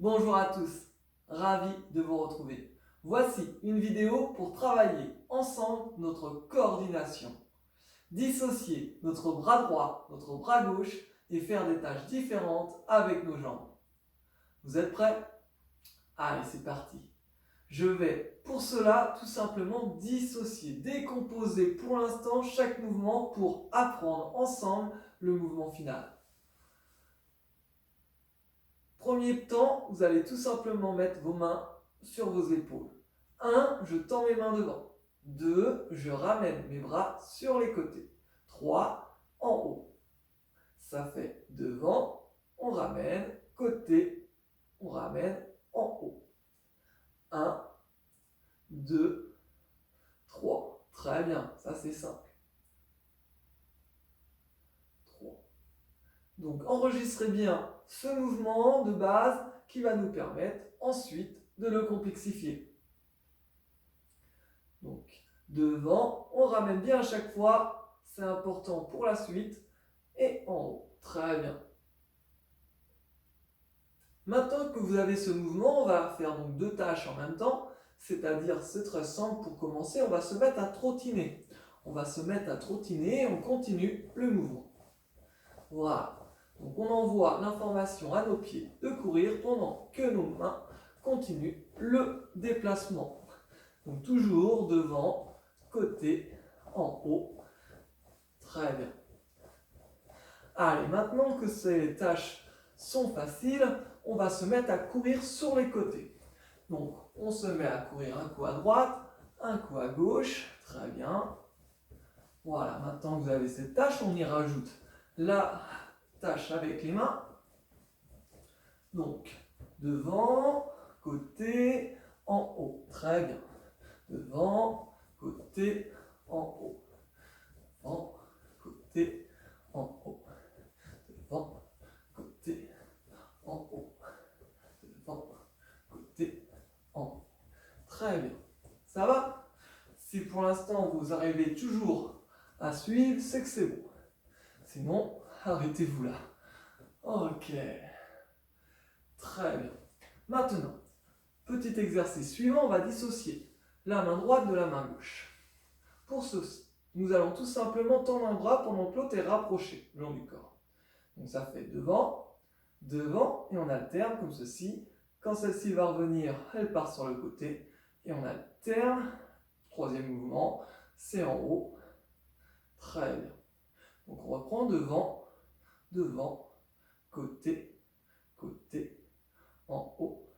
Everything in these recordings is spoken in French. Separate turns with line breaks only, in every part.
Bonjour à tous, ravi de vous retrouver. Voici une vidéo pour travailler ensemble notre coordination. Dissocier notre bras droit, notre bras gauche et faire des tâches différentes avec nos jambes. Vous êtes prêts? Allez, c'est parti. Je vais pour cela tout simplement dissocier, décomposer pour l'instant chaque mouvement pour apprendre ensemble le mouvement final. Premier temps, vous allez tout simplement mettre vos mains sur vos épaules. 1, je tends mes mains devant. 2, je ramène mes bras sur les côtés. 3, en haut. Ça fait devant, on ramène, côté, on ramène, en haut. 1, 2, 3. Très bien, ça c'est simple. 3. Donc enregistrez bien ce mouvement de base qui va nous permettre ensuite de le complexifier. Donc devant, on ramène bien à chaque fois, c'est important pour la suite, et en haut. Très bien. Maintenant que vous avez ce mouvement, on va faire donc deux tâches en même temps, c'est-à-dire c'est très simple pour commencer, on va se mettre à trottiner. On va se mettre à trottiner et on continue le mouvement. Voilà. Donc on envoie l'information à nos pieds de courir pendant que nos mains continuent le déplacement. Donc toujours devant, côté, en haut. Très bien. Allez, maintenant que ces tâches sont faciles, on va se mettre à courir sur les côtés. Donc on se met à courir un coup à droite, un coup à gauche. Très bien. Voilà, maintenant que vous avez cette tâche, on y rajoute la tâche avec les mains. Donc, devant, côté, en haut. Très bien. Devant, côté, en haut. Devant, côté, en haut. Devant, côté, en haut. Devant, côté, en haut. Très bien. Ça va? Si pour l'instant vous arrivez toujours à suivre, c'est que c'est bon. Sinon, arrêtez-vous là. Ok. Très bien. Maintenant, petit exercice suivant, on va dissocier la main droite de la main gauche. Pour ceci, nous allons tout simplement tendre un bras pendant que l'autre est rapproché le long du corps. Donc ça fait devant, devant, et on alterne comme ceci. Quand celle-ci va revenir, elle part sur le côté, et on alterne. Troisième mouvement, c'est en haut. Très bien. Donc on reprend devant, devant, côté, côté, en haut,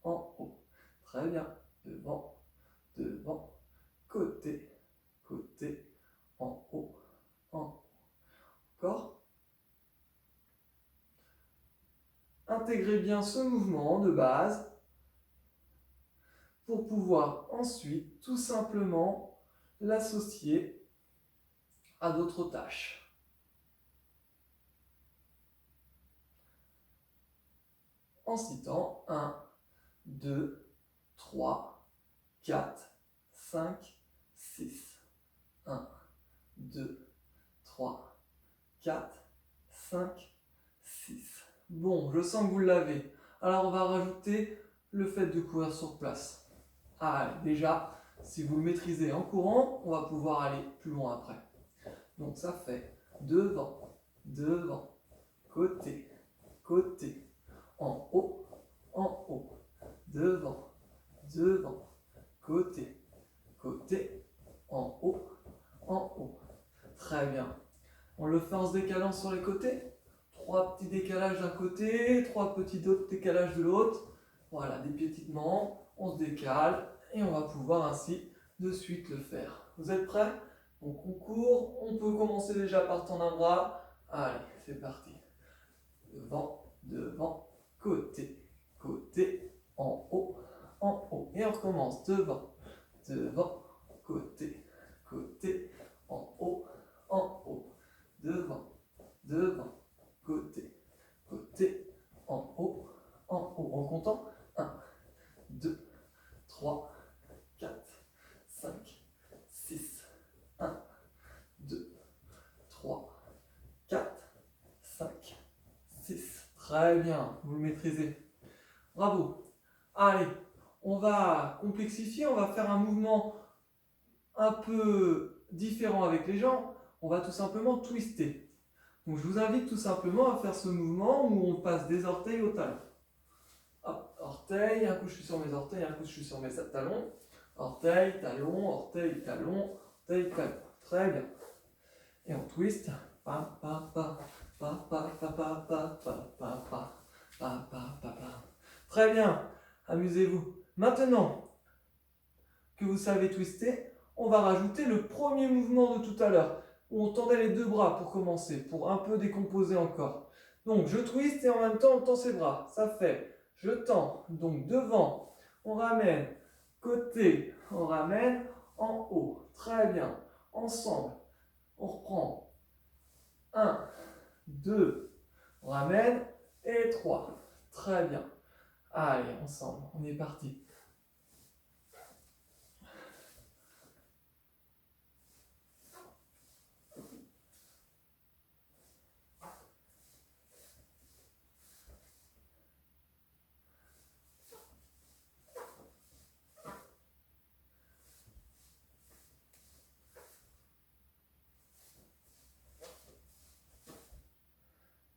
en haut. Très bien. Devant, devant, côté, côté, en haut, en haut. Encore. Intégrez bien ce mouvement de base pour pouvoir ensuite tout simplement l'associer à d'autres tâches. En citant 1, 2, 3, 4, 5, 6. 1, 2, 3, 4, 5, 6. Bon, je sens que vous l'avez. Alors on va rajouter le fait de courir sur place. Allez, déjà, si vous le maîtrisez en courant, on va pouvoir aller plus loin après. Donc ça fait devant, devant, côté, côté, en haut, devant, devant, côté, côté, en haut, en haut. Très bien. On le fait en se décalant sur les côtés. 3 petits décalages d'un côté, 3 petits décalages de l'autre. Voilà, des piétinements, on se décale et on va pouvoir ainsi de suite le faire. Vous êtes prêts? Donc on court, on peut commencer déjà par tendre un bras. Allez, c'est parti. Devant, devant, côté, côté, en haut, en haut. Et on recommence devant, devant, côté, côté, en haut, en haut. Devant, devant, côté, côté, en haut, en haut. En comptant 1, 2, 3, 4, 5, 6. 1, 2, 3, 4, 5, 6. Très bien, vous le maîtrisez. Bravo. Allez, on va complexifier, on va faire un mouvement un peu différent avec les jambes. On va tout simplement twister. Donc je vous invite tout simplement à faire ce mouvement où on passe des orteils au talon. Hop, orteil, un coup je suis sur mes orteils, un coup je suis sur mes talons. Orteil, talon, orteil, talon, orteil, talon. Très bien. Et on twist. Pa, pa, pa, pa, pa, pa, pa, pa, pa, pa, pa, pa, pa, pa, pa. Très bien. Amusez-vous. Maintenant que vous savez twister, on va rajouter le premier mouvement de tout à l'heure, où on tendait les deux bras pour commencer, pour un peu décomposer encore. Donc je twist et en même temps on tend ses bras. Ça fait, je tends, donc devant, on ramène, côté, on ramène, en haut. Très bien. Ensemble, on reprend. 1, 2, on ramène, et 3. Très bien. Allez, ensemble, on est parti.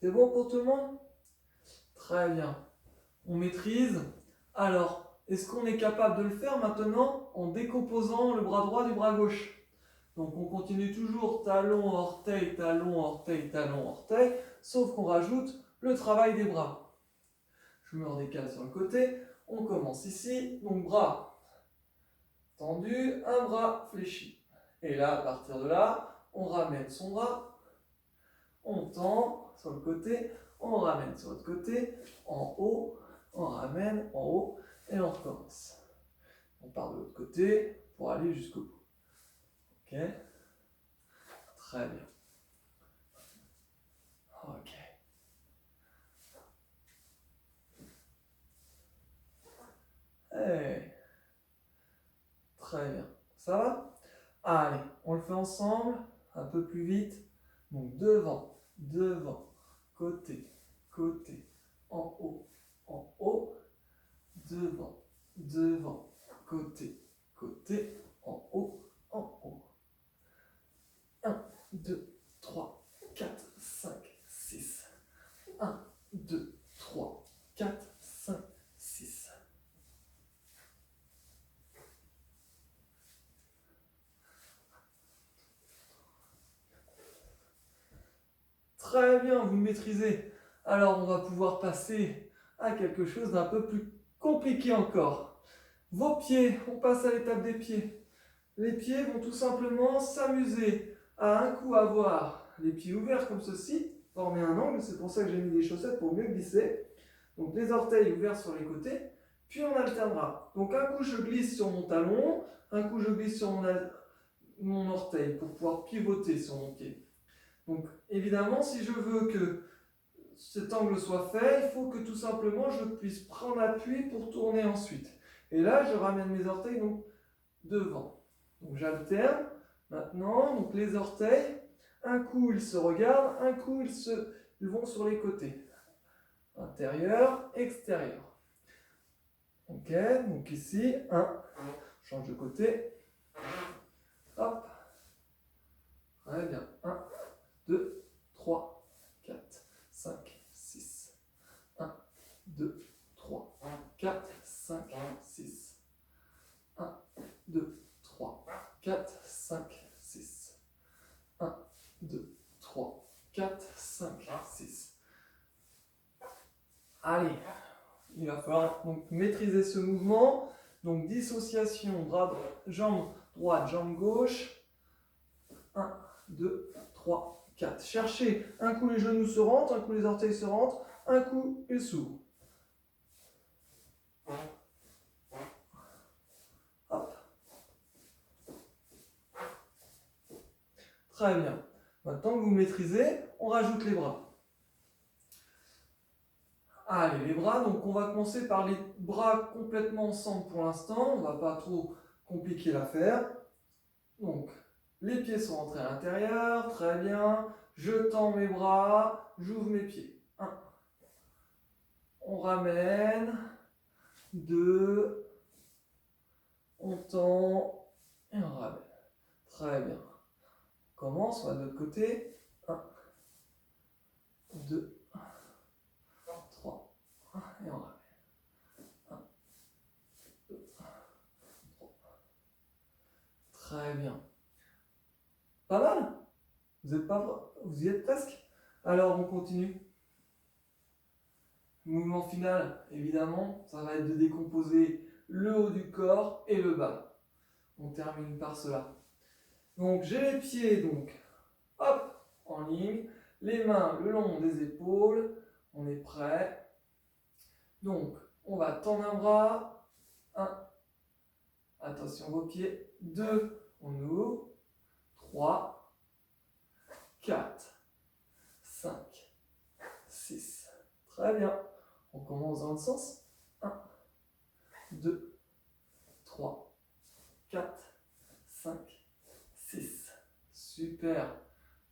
C'est bon pour tout le monde? Très bien. On maîtrise. Alors, est-ce qu'on est capable de le faire maintenant en décomposant le bras droit du bras gauche? Donc on continue toujours talon, orteil, talon, orteil, talon, orteil, sauf qu'on rajoute le travail des bras. Je me redécale sur le côté. On commence ici. Donc bras tendu, un bras fléchi. Et là, à partir de là, on ramène son bras. On tend sur le côté, on ramène sur l'autre côté, en haut, on ramène en haut, et on recommence. On part de l'autre côté pour aller jusqu'au bout. Ok? Très bien. Ok. Hey. Très bien. Ça va? Allez, on le fait ensemble, un peu plus vite. Donc devant, devant, côté, côté, en haut, devant, devant, côté, côté, en haut, en haut. 1, 2, 3, 4, 5, 6. 1, 2, 3, 4, 5, 6. Très bien, vous maîtrisez. Alors on va pouvoir passer à quelque chose d'un peu plus compliqué encore. Vos pieds, on passe à l'étape des pieds. Les pieds vont tout simplement s'amuser à un coup avoir les pieds ouverts comme ceci, former un angle, c'est pour ça que j'ai mis des chaussettes pour mieux glisser. Donc les orteils ouverts sur les côtés, puis on alternera. Donc un coup je glisse sur mon talon, un coup je glisse sur mon orteil pour pouvoir pivoter sur mon pied. Donc évidemment, si je veux que cet angle soit fait, il faut que tout simplement je puisse prendre appui pour tourner ensuite. Et là, je ramène mes orteils donc devant. Donc j'alterne maintenant, donc les orteils, un coup ils se regardent, un coup ils vont sur les côtés. Intérieur, extérieur. Ok, donc ici, 1, change de côté. Hop. Très bien. 1, 2, 3, 4, 5, 6. 1, 2, 3, 4, 5, 6. 1, 2, 3, 4, 5, 6. 1, 2, 3, 4, 5, 6. Allez, il va falloir donc maîtriser ce mouvement. Donc dissociation, jambe droite, jambe gauche. 1, 2, 3, 4. Cherchez, un coup les genoux se rentrent, un coup les orteils se rentrent, un coup ils s'ouvrent. Hop. Très bien. Maintenant que vous maîtrisez, on rajoute les bras. Allez, les bras, donc on va commencer par les bras complètement ensemble pour l'instant, on ne va pas trop compliquer l'affaire. Donc, les pieds sont rentrés à l'intérieur, très bien. Je tends mes bras, j'ouvre mes pieds. 1. On ramène, 2, on tend et on ramène. Très bien. On commence, on va de l'autre côté. 1, 2, 3, et on ramène. 1, 2, 3. Très bien. Pas mal? Vous y êtes presque? Alors on continue. Mouvement final, évidemment, ça va être de décomposer le haut du corps et le bas. On termine par cela. Donc j'ai les pieds, donc, hop, en ligne, les mains le long des épaules, on est prêt. Donc on va tendre un bras, 1, attention vos pieds, 2, on ouvre, 3, 4, 5, 6, très bien. On commence dans le sens, 1, 2, 3, 4, 5, 6. Super.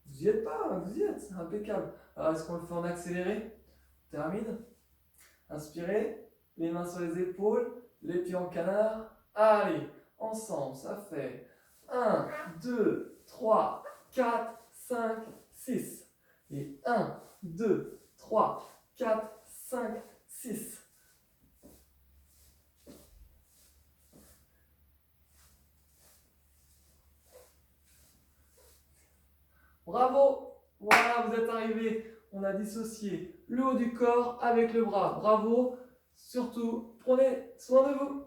Vous y êtes pas, vous y êtes, c'est impeccable. Alors est-ce qu'on le fait en accéléré? On termine. Inspirez, les mains sur les épaules, les pieds en canard. Allez, ensemble, ça fait 1, 2, 3, 4, 5, 6. Et 1, 2, 3, 4, 5, 6. Bravo! Voilà, vous êtes arrivés. On a dissocié le haut du corps avec le bras. Bravo! Surtout, prenez soin de vous.